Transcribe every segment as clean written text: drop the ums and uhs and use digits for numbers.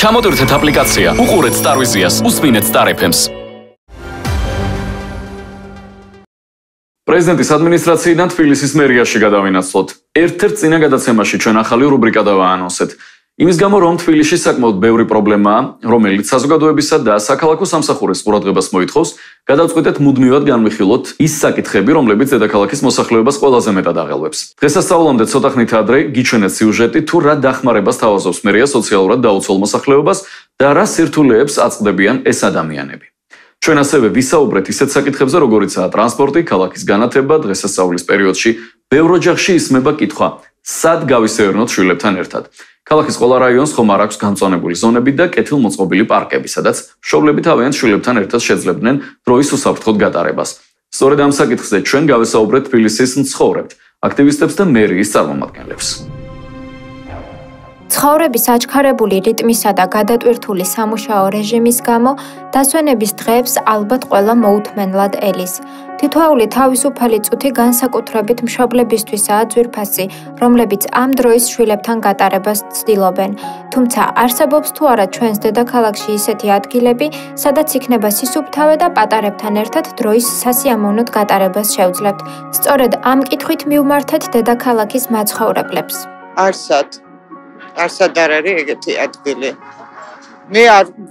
ჩამოტვირთეთ აპლიკაცია, უყურეთ Star Vizias, უსმინეთ Star FM-ს. პრეზიდენტის ადმინისტრაციიდან თბილისის მერიაში გადავინაცვლოთ. ერთ-ერთ წინა გადაცემაში ჩვენ ახალი რუბრიკა დავაანონსეთ. იმის გამო, რომ თბილისში საკმაოდ ბევრი პრობლემაა, რომელიც საზოგადოებისა და საქალაქო სამსახურის ყურადღებას მოითხოვს, გადავწყვიტეთ მუდმივად განვიხილოთ ის საკითხები, რომლებიც დედაქალაქის მოსახლეობას ყველაზე მეტად აღელვებს. დღესასწაულამდე ცოტა ხნით ადრე გიჩვენეთ სიუჟეტი, თუ რა დახმარებას თავაზობს მერია სოციალურად დაუცველ მოსახლეობას და რა სირთულეებს აწყდებიან ეს ადამიანები. ჩვენ ასევე ვისაუბრეთ ისეთ საკითხებზე, როგორიცაა ტრანსპორტი, ქალაქის განათება, დღესასწაულის პერიოდში ბევრ ოჯახში ისმება კითხვა, სად გავისეირნოთ შვილებთან ერთად. ქალაქის ყველა რაიონს ხომ არ აქვს გამწვანებული ზონები და კეთილმოწყობილი პარკები, სადაც მშობლები თავიანთ შვილებთან ერთად შეძლებდნენ დროის უსაფრთხოდ გატარებას. სწორედ ამ საკითხზე ჩვენ გავესაუბრეთ თბილისის მცხოვრებთ, აქტივისტებს და მერიის წარმომადგენლებს. ცხოვრების აჩქარებული რიტმისა და გადატვირთული სამუშაო რეჟიმის გამო დასვენების დღეებს ალბათ ყველა მოუთმენლად ელის. თითოეული თავისუფალი წუთი განსაკუთრებით მშობლებისთვისაა ძვირფასი, რომლებიც ამ დროის შვილებთან გატარებას ცდილობენ. თუმცა არსებობს თუ არა ჩვენს დედაქალაქში ისეთი ადგილები, სადაც იქნება სისუფთავე და პატარებთან ერთად დროის სასიამოვნოდ გატარებას შევძლებთ. სწორედ ამ კითხვით მივმართეთ დედაქალაქის მაცხოვრებლებს. არსად არ არის ეგეთი ადგილი. მე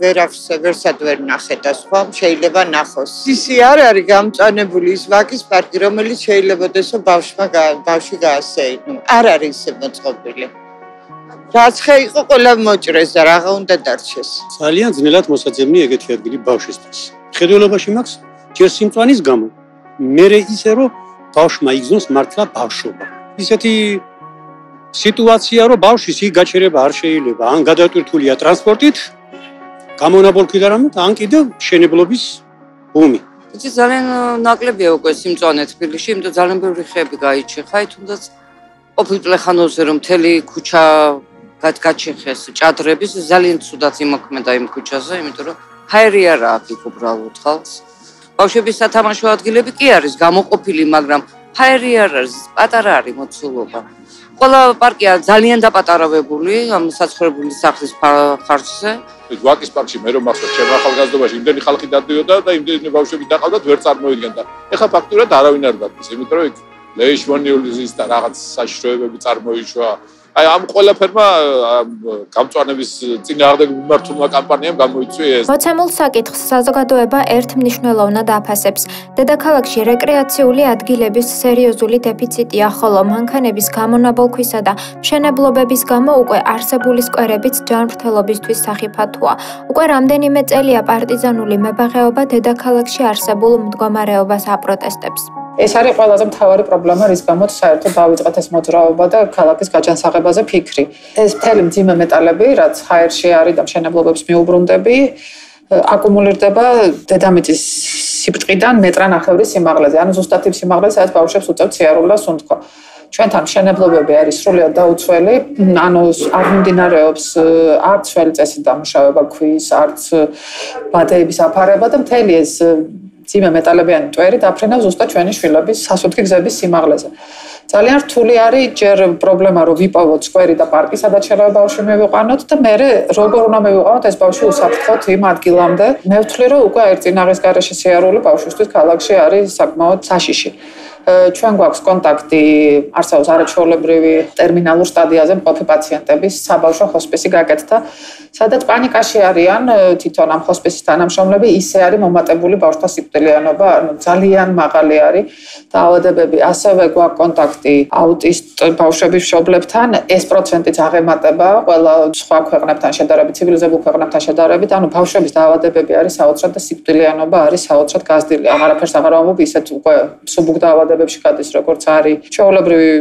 ვერასად ვერ ნახე და სხვა შეიძლება ნახოს. ისი არ არის გამწვანებული ის ვაკის პარკი, რომელიც შეიძლება დესო ბავშვი გაასეირნო. არ არის ისე მოწყობილი. რაც ხე იყო ყველა მოჭრეს და რაღა უნდა დარჩეს. ძალიან ძნელად მოსაძებნი ეგეთი ადგილი ბავშვისთვის. ხედველობაში მაქვს ჯერ სიმწვანის გამო. მერე ისე რომ ბავშვმა იგზნოს მართლა ბავშვობა. ისეთი სიტუაცია რომ ბავშვის იქ გაჩერება არ შეიძლება, ან გადატვირთულია ტრანსპორტით, გამონაბოლქვით არ ამათ, ან კიდევ მშენებლობის ბუმი. იცი ძალიან ნაკლებია უკვე სიმწვანე თბილისში, იმიტომ ძალიან ბევრი ხეები გაიჩეხა, თუნდაც ყოფილ პლეხანოზე რომ მთელი ქუჩა გაჩეხეს ჭადრების, ძალიან ცუდად იმოქმედა იმ ქუჩაზე, იმიტომ რომ ჰაერი არა აქ უბრალოდ ხალხს. ბავშვების სათამაშო ადგილები კი არის გამოყოფილი, მაგრამ ჰაერი არ არის, პატარა არის მოცულობა. ყველა პარკია ძალიან დაპატარავებული ამ საცხოვრებელი სახლის ხარჯზე. ვაკის პარკში მე რომ მახსოვს, ჩემ ახალგაზრდობაში იმდენი ხალხი დადიოდა და იმდენი ბავშვები დაყავდათ, ვერ წარმოიდგენდა. ეხლა ფაქტურად არავინ არ გადის, იმიტომ რომ ლეიშმონიულის და რაღაც საშიშროებები წარმოიშვა. აი ამ ყველაფერმა გამწვანების წინააღმდეგ მიმართულმა კამპანიამ გამოიწვია ეს. მოცემულ საკითხს საზოგადოება ერთმნიშვნელოვნად აფასებს. დედაქალაქში რეკრეაციული ადგილების სერიოზული დეფიციტია, ხოლო მანქანების გამონაბოლქვისა და მშენებლობების გამო უკვე არსებული სკვერებიც ჯანმრთელობისთვის სახიფათოა. უკვე რამდენიმე წელია პარტიზანული მებაღეობა დედაქალაქში არსებულ მდგომარეობას აპროტესტებს. ეს არის ყველაზე მთავარი პრობლემა, რის გამოც საერთოდ დავიწყეთ ეს მოძრაობა და ქალაქის გაჯანსაღებაზე ფიქრი. ეს მთელი მძიმე მეტალები, რაც ჰაერში არის და მშენებლობებს მიუბრუნდები, აკუმულირდება დედამიწის სიბრტყიდან მეტრანახევრის სიმაღლეზე. ანუ ზუსტად იმ სიმაღლეზე, სადაც ბავშვებს უწევთ სიარული და სუნთქვა. ჩვენთან მშენებლობები არის სრულიად დაუცველი, ანუ არ მიმდინარეობს არც ძველი წესით დამუშავება ქვის, არც ბადეების აფარება და მთელი ეს ძიმე მეტალებიანი ტვერი დაფრენა ზუსტად ჩვენი შვილების სასუნთქი გზების სიმაღლეზე. ძალიან რთული არის ჯერ პრობლემა რომ ვიპოვოთ სკვერი და პარკი, სადაც შეიძლება ბავშვი მივიყვანოთ და მე როგორ უნდა მივიყვანოთ ეს ბავშვი უსაფრთხოდ იმ ადგილამდე. მე ვთვლი რომ უკვე ერთწინაღის გარეშე სიარული ბავშვისთვის ქალაქში არის საკმაოდ საშიში. ჩვენ გვაქვს კონტაქტი არსაოს არაჩვეულებრივი ტერმინალურ სტადიაზე მყოფი პაციენტების საბავშვო ჰოსპისი გაკეთდა, სადაც პანიკაში არიან თვითონ ამ ჰოსპისის თანამშრომლები, ისე არის მომატებული ბავშვთა სიკვდილიანობა, ანუ ძალიან მაღალი არის დაავადებები. ასევე გვაქვს კონტაქტი აუტისტ ბავშვების მშობლებთან, ეს პროცენტიც აღემატება ყველა სხვა ქვეყნებთან შედარებით, ცივილიზებულ ქვეყნებთან შედარებით, ანუ ბავშვების დაავადებები არის საოცრად და სიკვდილიანობა არის საოცრად გაზრდილი. აღარაფერს აღარ ვამბობ, ისეთ უკვე სუბუქ დაავადებებში გადის, როგორც არის ჩვეულებრივი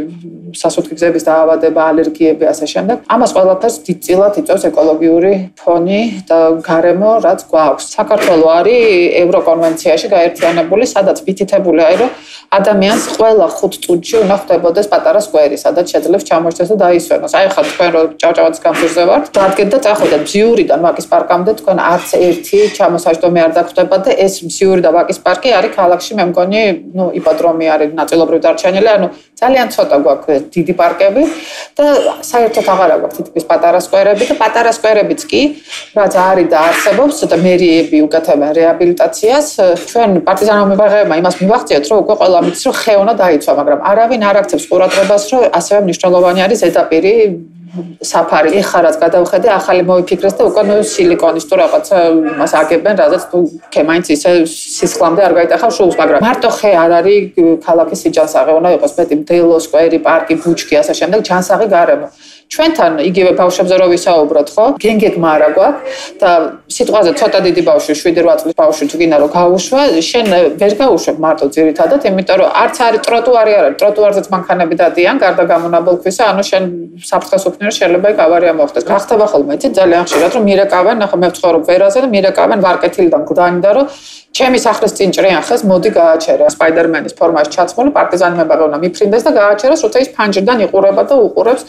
სასუნთქი გზების დაავადება, ალერგიები, ასე შემდეგ. ამას ყველაფერს დიდწილად იწვევს ეკოლოგიური ფონი და გარემო, რაც გვაქვს. საქართველო არის ევროკონვენციაში გაერთიანებული, სადაც ვითითებული არის, რომ ადამიანს ყველა 5 წუთში უნდა ხვდებოდეს პატარა სკვერი, სადაც შეძლებს ჩამორჩეს და დაისვენოს. აი ხა თქვენ რო ჭავჭავაძის კამპუსზე ვართ, დადგეთ და წახვიდეთ ბზიურიდან ვაკის პარკამდე, თქვენ არც ერთი ჩამოსაჯდომი არ დაგხვდებათ და ეს ბზიური და ვაკის პარკი არის ქალაქში, მე მგონი, იპოდრომი არის არის ნაწილობრივ დარჩენილი, ანუ ძალიან ცოტა გვაქვს დიდი პარკები და საერთოდ აღარ აქვს თითქმის პატარა სკვერები და პატარა სკვერებიც კი რაც არის და არსებობს და მერიები უკეთებენ რეაბილიტაციას. ჩვენ პარტიზანოვებმა იმას მივახციეთ, რომ უკვე ყველა მის რომ ხე უნდა დაიცვა, მაგრამ არავინ არ აქცევს ყურადღებას, რომ ასევე მნიშვნელოვანი არის ზედაპირი საფარი. ეხლა რაც გადავხედე, ახალი მოიფიქრეს და უკვე სილიკონის თუ რაღაცა იმას აგებენ, რადგან თუ ქემაინც ისე სისხლამდე არ გაიტახავს შულს, მაგრამ მარტო ხე არ არის ქალაქის სიჯანსაღი, უნდა იყოს მეტი მდელო, სკვერი, პარკი, ბუჩქი, ასე შემდეგ, ჯანსაღი გარემო. ჩვენთან იგივე ბავშვებზე რო ვისაუბროთ, ხო? გენგეგმა არა გვაქვს და სიტყვაზე ცოტა დიდი ბავშვი, 7-8 წლის ბავშვი თუ გინდა რომ გაუშვა, შენ ვერ გაუშვებ მარტო ძირითადად, იმიტომ რომ არც არის ტროტუარი არ არის, ტროტუარზეც მანქანები დადიან, გარდა გამონაბოლქვისა, ანუ შენ საფრთხეს უქმნერ შეიძლება იქ ავარია მოხდეს. გახდება ხოლმე იცი ძალიან ხშირად რომ მირეკავენ, ნახე მე ვცხოვრობ ვერაზე და მირეკავენ ვარკეთილიდან გვდანიდან რომ ჩემი სახლის წინ ჭრიან ხეს, მოდი გააჩერე. სპაიდერმენის ფორმაში ჩაცმული პარტიზანებმა უნდა მიფრინდეს და გააჩეროს, როცა ის ფანჯრიდან იყურება და უყურებს.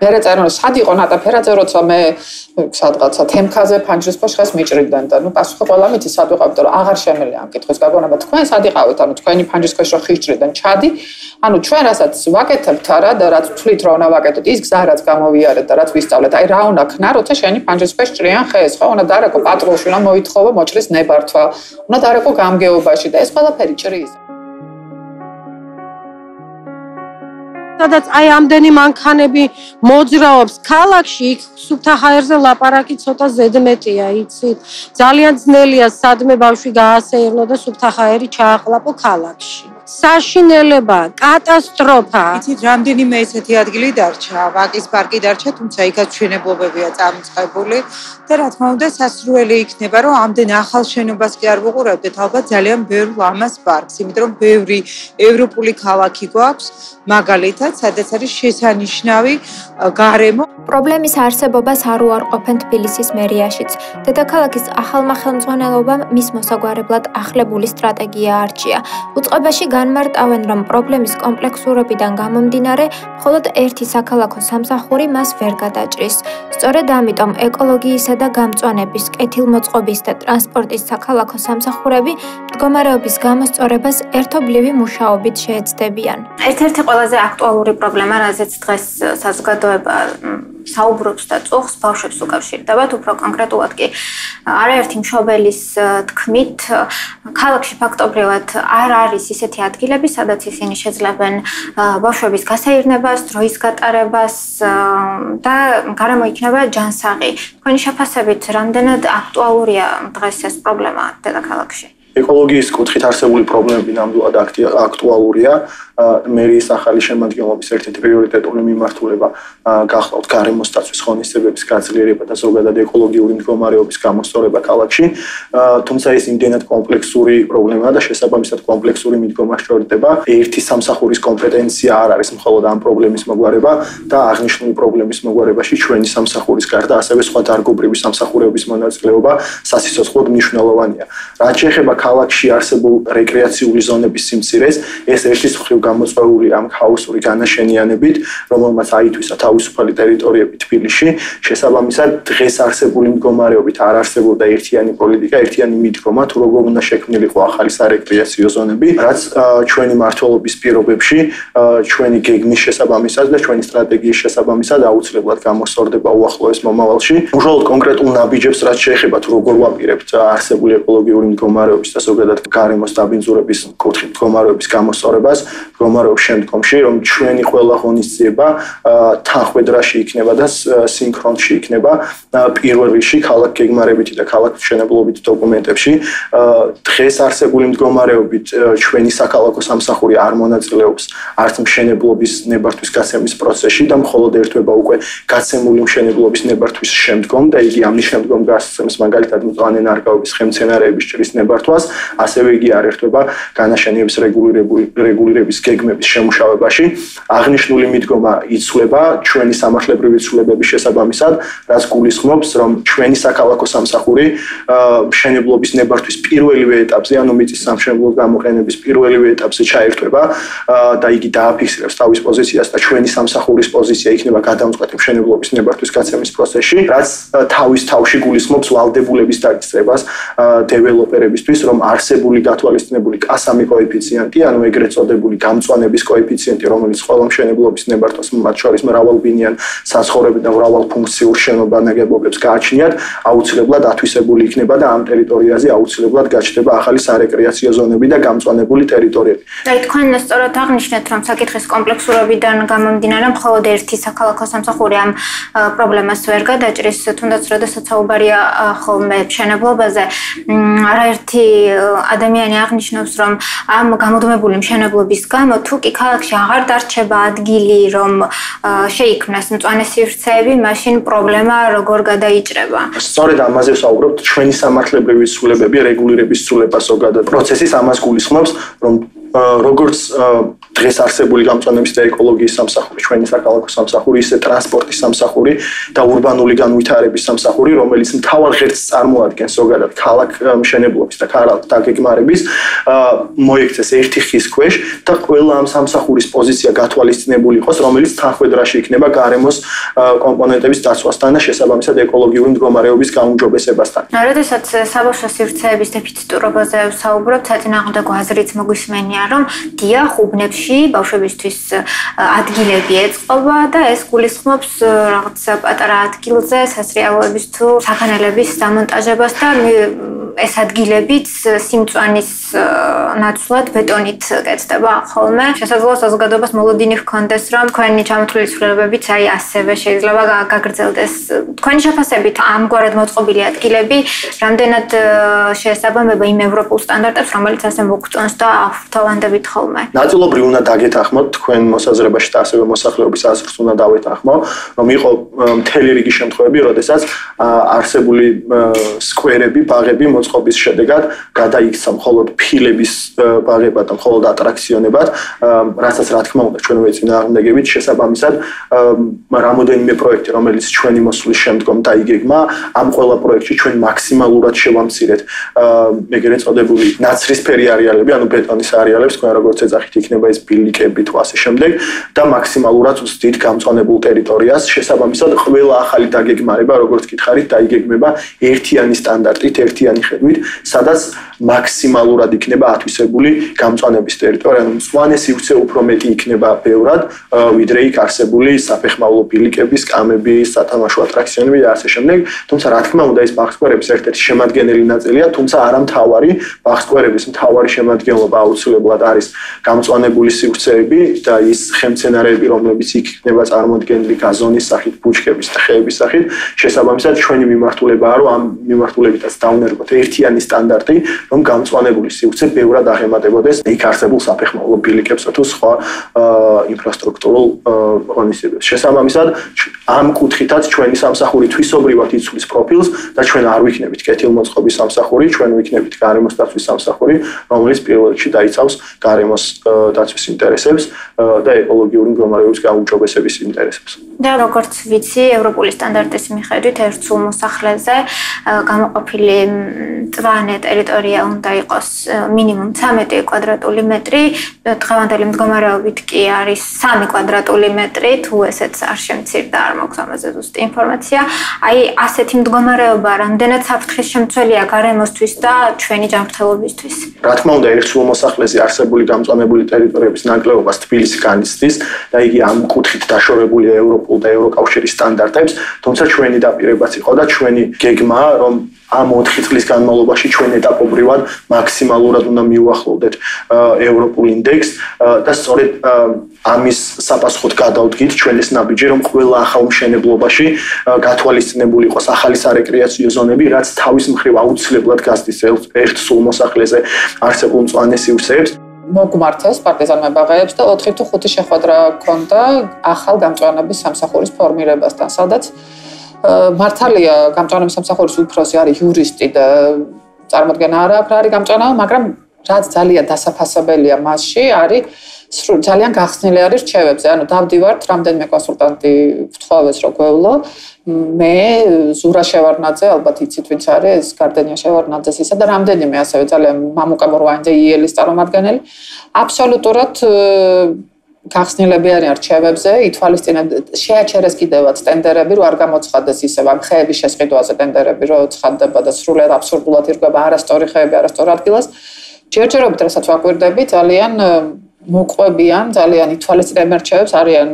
მერე წერენ, სად იყო ნატაფერაძე, როცა მე სადღაცა თემქაზე ფანჯრის ფოშხას მიჭრიდნენ და ნუ პასუხი ყველა მითი სად ვიყავით, რომ აღარ შემიძლია ამ კითხვის გაგონება. თქვენ სად იყავით, ანუ თქვენი ფანჯრის ქვეშ რო ხიჭრიდნენ, ჩადი. ანუ ჩვენ რასაც ვაკეთებთ არა და რაც თვლით რომ უნდა ვაკეთოთ, ის გზა რაც გამოვიარეთ და რაც ვისწავლეთ, აი რა უნდა ქნა, როცა შენი ფანჯრის ქვეშ ჭრიან ხეს, ხო? უნდა დარეკო პატრულში, უნდა მოითხოვო მოჭრის ნებართვა. უნდა დარეკო გამგეობაში და ეს ყველაფერი ჭრის. სადაც აი ამდენი მანქანები მოძრაობს ქალაქში, იქ სუფთა ჰაერზე ლაპარაკი ცოტა ზედმეტია, იცით? ძალიან ძნელია სადმე ბავშვი გაასეირნო და სუფთა ჰაერი ჩააყლაპო ქალაქში. საშინელება, კატასტროფა. იცით, რამდენიმე ესეთი ადგილი დარჩა, ვაკის პარკი დარჩა, თუმცა იქაც მშენებლობებია წამოწყებული და რა თქმა უნდა სასურველი იქნება, რომ ამდენ ახალ შენობას კი არ ვუყურებდეთ, ალბათ ძალიან ბევრ ლამაზ პარკს, იმიტომ რომ ბევრი ევროპული ქალაქი გვაქვს, მაგალითად, სადაც არის შესანიშნავი გარემო. პრობლემის არსებობას არ უარყოფენ თბილისის მერიაშიც. დედაქალაქის ახალმა ხელმძღვანელობამ მის მოსაგვარებლად ახლებული სტრატეგია არჩია. უწყებაში განმარტავენ, რომ პრობლემის კომპლექსურობიდან გამომდინარე, მხოლოდ ერთი საქალაქო სამსახური მას ვერ გადაჭრის. სწორედ ამიტომ ეკოლოგიისა და გამწვანების, კეთილმოწყობის და ტრანსპორტის საქალაქო სამსახურები მდგომარეობის გამოსწორებას ერთობლივი მუშაობით შეეცდებიან. ერთ-ერთი ყველაზე აქტუალური პრობლემა, რაზეც დღეს საზოგადოება საუბრობს და წუხს, ბავშვებს უკავშირდებათ, უფრო კონკრეტულად კი არაერთი მშობელის თქმით, ქალაქში ფაქტობრივად არ არის ისეთი ადგილები, სადაც ისინი შეძლებენ ბავშვების გასეირნებას, დროის გატარებას და გარემო იქნება ჯანსაღი. თქვენი შეფასებით, რამდენად აქტუალურია დღეს ეს პრობლემა დედაქალაქში? ეკოლოგიის კუთხით არსებული პრობლემები ნამდვილად აქტუალურია. მერიის ახალი შემადგენლობის ერთ-ერთი პრიორიტეტული მიმართულება გახლავთ გარემოს დაცვის ღონისძიებების გაძლიერება და ზოგადად ეკოლოგიური მდგომარეობის გამოსწორება ქალაქში. თუმცა ეს იმდენად კომპლექსური პრობლემაა და შესაბამისად კომპლექსური მიდგომა სჭირდება. ერთი სამსახურის კომპეტენცია არ არის მხოლოდ ამ პრობლემის მოგვარება და აღნიშნული პრობლემის მოგვარებაში ჩვენი სამსახურის გარდა ასევე სხვა დარგობრივი სამსახურების მონაწილეობა სასიცოცხლოდ მნიშვნელოვანია. რაც შეეხება ქალაქში არსებულ რეკრეაციული ზონების სიმცირეს, ეს ერთის მხრივ გამოწვეული ამ ჰაუსური განაშენიანებით, რომელმაც აითვისა თავისუფალი ტერიტორიები თბილისში, შესაბამისად დღეს არსებული მდგომარეობით არ არსებობდა ერთიანი პოლიტიკა, ერთიანი მიდგომა, თუ როგორ უნდა შექმნილიყო ახალი სარეკრეაციო ზონები, რაც ჩვენი მმართველობის პირობებში, ჩვენი გეგმის შესაბამისად და ჩვენი სტრატეგიის შესაბამისად აუცილებლად გამოსწორდება უახლოეს მომავალში. უშუალოდ კონკრეტულ ნაბიჯებს, რაც შეეხება თუ როგორ ვაპირებთ არსებული ეკოლოგიური მდგომარეობის და ზოგადად გარემოს დაბინძურების კუთხით მდგომარეობის გამოსწორებას, მდგომარეობის შემდგომში, რომ ჩვენი ყველა ღონისძიება თანხმედრაში იქნება და სინქრონში იქნება პირველ რიგში ქალაქ გეგმარებითი და ქალაქ მშენებლობითი დოკუმენტებში. დღეს არსებული მდგომარეობით ჩვენი საქალაქო სამსახური არ მონაწილეობს არც მშენებლობის ნებართვის გაცემის პროცესში და მხოლოდ ერთვება უკვე გაცემული მშენებლობის ნებართვის შემდგომ და იგი ამის შემდგომ გასცემს მაგალითად მწვანე ნარგავების ხელმცენარეების ჭრის ნებართვას, ასევე იგი არ ერთვება განაშენების რეგულირების გეგმების შემუშავებაში. აღნიშნული მიდგომა იცვლება ჩვენი სამართლებრივი ცვლილებების შესაბამისად, რაც გულისხმობს, რომ ჩვენი საქალაქო სამსახური მშენებლობის ნებართვის პირველივე ეტაპზე, ანუ მიწის სამშენებლო გამოყენების პირველივე ეტაპზე ჩაერთვება და იგი დააფიქსირებს თავის პოზიციას და ჩვენი სამსახურის პოზიცია იქნება გადამწყვეტი მშენებლობის ნებართვის გაცემის პროცესში, რაც თავის თავში გულისხმობს ვალდებულების დაგწევას დეველოპერებისთვის, რომ არსებული გათვალისწინებული K3 კოეფიციენტი, ანუ ეგრეთ წოდებული გამწვანების კოეფიციენტი, რომელიც ყველა მშენებლობის ნებართვას მათ შორის მრავალბინიან საცხოვრებელ და მრავალფუნქციურ შენობა-ნაგებობებს გააჩნიათ, აუცილებლად ათვისებული იქნება და ამ ტერიტორიაზე აუცილებლად გაჩნდება ახალი სარეკრეაციო ზონები და გამწვანებული ტერიტორიები. აი თქვენ სწორად აღნიშნეთ, რომ საკითხის კომპლექსურობიდან გამომდინარე, მხოლოდ ერთი საქალაქო სამსახური ამ პრობლემას ვერ გადაჭრის, თუნდაც როდესაც საუბარია ხოლმე მშენებლობაზე, არაერთი ადამიანი აღნიშნავს, რომ ამ გამოდმებული მშენებლობის გამო თუ კი ქალაქში აღარ დარჩება ადგილი, რომ შეიქმნას მწვანე სივრცეები, მაშინ პრობლემა როგორ გადაიჭრება? სწორედ ამაზე ვსაუბრობთ, ჩვენი სამართლებრივი ცვლილებები, რეგულირების ცვლილება ზოგადად პროცესის ამას გულისხმობს, რომ როგორც დღეს არსებული გამწვანების და ეკოლოგიის სამსახური, ჩვენი საქალაქო სამსახური, ისე ტრანსპორტის სამსახური და ურბანული განვითარების სამსახური, რომელიც მთავარ ღერძს წარმოადგენს ზოგადად ქალაქ მშენებლობის და ქალაქ დაგეგმარების, მოიქცეს ერთი ხის ქვეშ და ყველა ამ სამსახურის პოზიცია გათვალისწინებული იყოს, რომელიც თანხვედრაში იქნება გარემოს კომპონენტების დაცვასთან და შესაბამისად ეკოლოგიური მდგომარეობის გაუმჯობესებასთან. როდესაც საბავშვო სივრცეების დეფიციტურობაზე ვსაუბრობთ, საწინააღმდეგო აზრიც მოგვისმენია, რომ დიახ, უბნებში ბავშვებისთვის ადგილები ეწყობა და ეს გულისხმობს რაღაც პატარა ადგილზე სასრიალოების თუ საქანელების დამონტაჟებას და ეს ადგილებიც სიმწვანის ნაცვლად ბეტონით კეთდება ხოლმე. შესაძლოა საზოგადოებას მოლოდინი ჰქონდეს, რომ თქვენი ჩამოთვლილი ცვლილებებიც აი ასევე შეიძლება გაგრძელდეს. თქვენი შეფასებით ამგვარად მოწყობილი ადგილები რამდენად შეესაბამება იმ ევროპულ სტანდარტებს, რომელიც ასე მოგწონს და აღფრთოვანდებით ხოლმე? ნაწილობრივ უნდა დაგეთანხმოთ თქვენ მოსაზრებაში და ასევე მოსახლეობის აზრს უნდა დავეთანხმო, რომ იყო მთელი რიგი შემთხვევები, როდესაც არსებული სკვერები, ბაღები მოწყობის შედეგად გადაიქცა მხოლოდ ფილების ბაღებად და მხოლოდ ატრაქციონებად, რასაც რა თქმა უნდა ჩვენ ვეწინააღმდეგებით, შესაბამისად რამოდენიმე პროექტი, რომელიც ჩვენი მოსვლის შემდგომ დაიგეგმა, ამ ყველა პროექტში ჩვენ მაქსიმალურად შევამცირეთ ეგრეთ წოდებული ნაცრისფერი არეალები, ანუ ბეტონის არეალებს, თქვენ როგორც ეძახით, იქნება ეს ბილიკები თუ ასე შემდეგ და მაქსიმალურად ვსდით გამწვანებულ ტერიტორიას, შესაბამისად ყველა ახალი დაგეგმარება, როგორც გითხარით, დაიგეგმება ერთიანი სტანდარტით, ერთიანი ხედვით, სადაც მაქსიმალურად იქნება ათვისებული გამწვანების ტერიტორია, ანუ მწვანე სივრცე უფრო მეტი იქნება ბევრად, ვიდრე იქ არსებული საფეხმავლო ბილიკები, სკამები, სათამაშო ატრაქციონები და ასე შემდეგ. თუმცა რა თქმა უნდა ეს ბაღსკვერების ერთ-ერთი შემადგენელი ნაწილია, თუმცა არა მთავარი. ბაღსკვერების მთავარი შემადგენლობა აუცილებლად არის გამწვანებული სივრცეები და ის ხემცენარეები, რომლებიც იქ იქნება წარმოდგენილი გაზონის სახით, ბუჩქების და ხეების სახით. შესაბამისად ჩვენი მიმართულებაა, რომ ამ მიმართულებითაც დავნერგოთ ერთიანი სტანდარტი, რომ გამწვანებული სივრცე ბევრად აღემატებოდეს იქ არსებულ საფეხმავლო ბილიკებსა თუ სხვა ინფრასტრუქტურულ ღონისძიებებს. შესაბამისად ამ კუთხითაც ჩვენი სამსახური თვისობრივად იცვლის პროფილს და ჩვენ არ ვიქნებით კეთილმოწყობის სამსახური, ჩვენ ვიქნებით გარემოს დაცვის სამსახური, რომელიც პირველ რიგში დაიცავს გარემოს დაცვის ინტერესებს და ეკოლოგიური მდგომარეობის გაუმჯობესების ინტერესებს. და როგორც ვიცი, ევროპული სტანდარტის მიხედვით ერთ სულ მოსახლეზე გამოყოფილი მწვანე ტერიტორია უნდა იყოს მინიმუმ 13 კვადრატული მეტრი, დღევანდელი მდგომარეობით კი არის 3 კვადრატული მეტრი, თუ ესეც არ შემცირდა, არ მაქვს ამაზე ზუსტი ინფორმაცია. აი ასეთი მდგომარეობა რამდენად საფრთხის შემცველია გარემოსთვის და ჩვენი ჯანმრთელობისთვის? რა თქმა უნდა, ერთ სულ მოსახლეზე არსებული გამწვანებული ტერიტორიების ნაკლებობას თბილისი განიცდის და იგი ამ კუთხით დაშორებულია ევროპულ და ევროკავშირის სტანდარტებს, თუმცა ჩვენი დაპირებაც იყო და ჩვენი გეგმაა, რომ ამ 4 წლის განმავლობაში ჩვენ ეტაპობრივად მაქსიმალურად უნდა მივუახლოვდეთ ევროპულ ინდექსს და სწორედ ამის საპასუხოდ გადავდგით ჩვენ ეს ნაბიჯი, რომ ყველა ახალ მშენებლობაში გათვალისწინებული იყოს ახალი სარეკრეაციო ზონები, რაც თავის მხრივ აუცილებლად გასდის ერთ სულ მოსახლეზე არსებულ მწვანე სივრცეებს. მოგმართეს პარტიზანმა ბაღებს და 4 თუ 5 შეხვედრა ჰქონდა ახალ გამწვანების სამსახურის ფორმირებასთან, სადაც მართალია გამწვანების სამსახურის უფროსი არის იურისტი და წარმოადგენა არ აქვს რა არის გამწვანა, მაგრამ რაც ძალიან დასაფასებელია მასში არის ძალიან გახსნილი არის რჩევებზე. ანუ დავდივართ რამდენიმე კონსულტანტი ვთხოვეს რომ გვევლო. მე ზურა შევარნაძე, ალბათ იცით ვინც არის, ეს გარდენია შევარნაძეს ისა და რამდენიმე ასევე ძალიან მამუკა მორვანიძე იელის წარმომადგენელი. აბსოლუტურად გახსნილები არიან რჩევებზე, ითვალისწინებთ შეაჩერეს კიდევაც ტენდერები, რომ არ გამოცხადდეს ისევ ამ ხეების შესყიდვაზე ტენდერები, რომ ცხადდება და სრულიად აბსურდულად ირკვევა არასწორი ხეები, არასწორ ადგილას. ჯერჯერობით რასაც ვაკვირდები, ძალიან მოყვებიან, ძალიან ითვალისწინებენ რჩევებს, არიან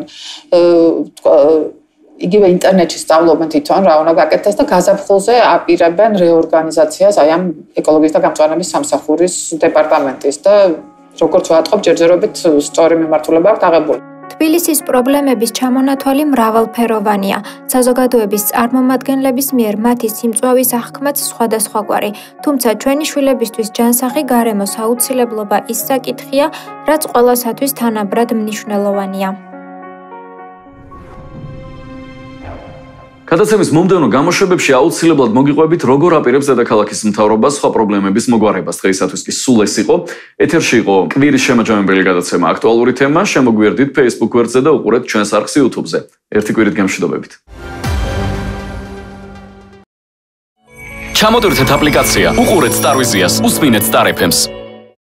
იგივე ინტერნეტში სწავლობენ თვითონ რა უნდა გაკეთდეს და გაზაფხულზე აპირებენ რეორგანიზაციას აი ამ ეკოლოგიის და გამწვანების სამსახურის დეპარტამენტის და როგორც ვატყობ, ჯერჯერობით სწორი მიმართულება აქვს აღებული. თბილისის პრობლემების ჩამონათვალი მრავალფეროვანია. საზოგადოების წარმომადგენლების მიერ მათი სიმწვავის აღქმაც სხვადასხვაგვარი. თუმცა ჩვენი შვილებისთვის ჯანსაღი გარემოს აუცილებლობა ის საკითხია, რაც ყველასათვის თანაბრად მნიშვნელოვანია. გადაცემის მომდევნო გამოშვებებში აუცილებლად მოგიყვებით, როგორ აპირებს დედაქალაქის მთავრობა სხვა პრობლემების მოგვარებას. დღეისათვის კი სულ ეს იყო. ეთერში იყო კვირის შემაჯამებელი გადაცემა აქტუალური თემა. შემოგვიერთდით Facebook გვერდზე და უყურეთ ჩვენს არხს YouTube-ზე. ერთი კვირით გამშვიდობებით. ჩამოტვირთეთ აპლიკაცია, უყურეთ Star Vizias, უსმინეთ Star FM-ს.